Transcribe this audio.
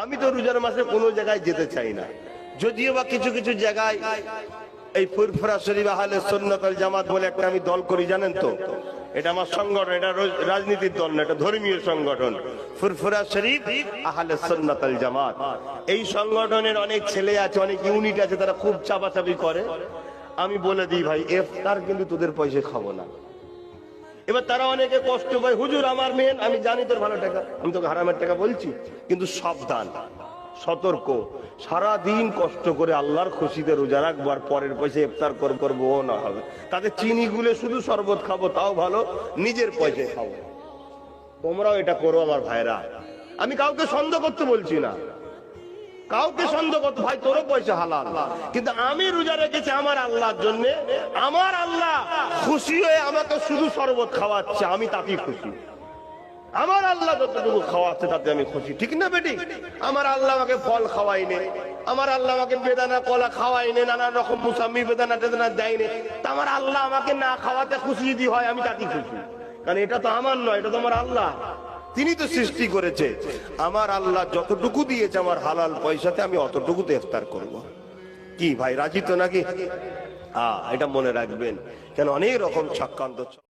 আমি তো রোজার মাসে কোনো জায়গায় যেতে চাই না, যদিও বা কিছু কিছু জায়গায় এই ফুরফুরা শরীফ আহলে সুন্নাত ওয়াল জামাত বলে একটা আমি দল করি, জানেন তো? এটা আমার সংগঠন, এটা রাজনীতির দল না, এটা ধর্মীয় সংগঠন, ফুরফুরা শরীফ আহলে সুন্নাত ওয়াল জামাত। এই সংগঠনের অনেক ছেলে আছে, অনেক ইউনিট আছে, তারা খুব চাপাচাপি করে। আমি বলে দিই ভাই, ইফতার কিন্তু তোদের পয়সা খাবো না। এবার তারা অনেকে কষ্ট পায়, হুজুর আমার মেন, আমি জানি তোর ভালো টাকা, আমি তোকে হারামের টাকা বলছি, কিন্তু সাবধান, সতর্ক, সারা দিন কষ্ট করে আল্লাহর খুশিতে রোজা রাখবো আর পরের পয়সা ইফতার করবো না হবে। তাদের চিনি গুলে শুধু শরবত খাবো, তাও ভালো, নিজের পয়সায় খাবো। তোমরাও এটা করো আমার ভাইরা। আমি কাউকে সন্দেহ করতে বলছি না, কাউকে সন্দেহ করতে, ভাই তোরও পয়সা হালাল, কিন্তু আমি রোজা রেখেছি আমার আল্লাহর জন্য। আমার আল্লাহ খুশি হয়ে আমাকে শুধু শরবত খাওয়াচ্ছে, আমি তাতেই খুশি। আমার আল্লাহ যতটুকু খাওয়াচ্ছে তাতে আমি খুশি, ঠিক না বেটি? আমার আল্লাহ আমাকে ফল খাওয়াইনে, আমার আল্লাহ আমাকে বেদানা কলা খাওয়াইনে, নানা রকম মুসাম্মি বেদানা টেদানা দেয়নি, তা আমার আল্লাহ আমাকে না খাওয়াতে খুশি যদি হয়, আমি তাতেই খুশি। কারণ এটা তো আমার নয়, এটা তো আমার আল্লাহ, তিনি তো সৃষ্টি করেছে। আমার আল্লাহ যতটুকু দিয়েছে আমার হালাল পয়সাতে, আমি অতটুকুতে ইফতার করব। কি ভাই, রাজি তো নাকি? এটা মনে রাখবেন, কেন অনেক রকম চক্রান্ত।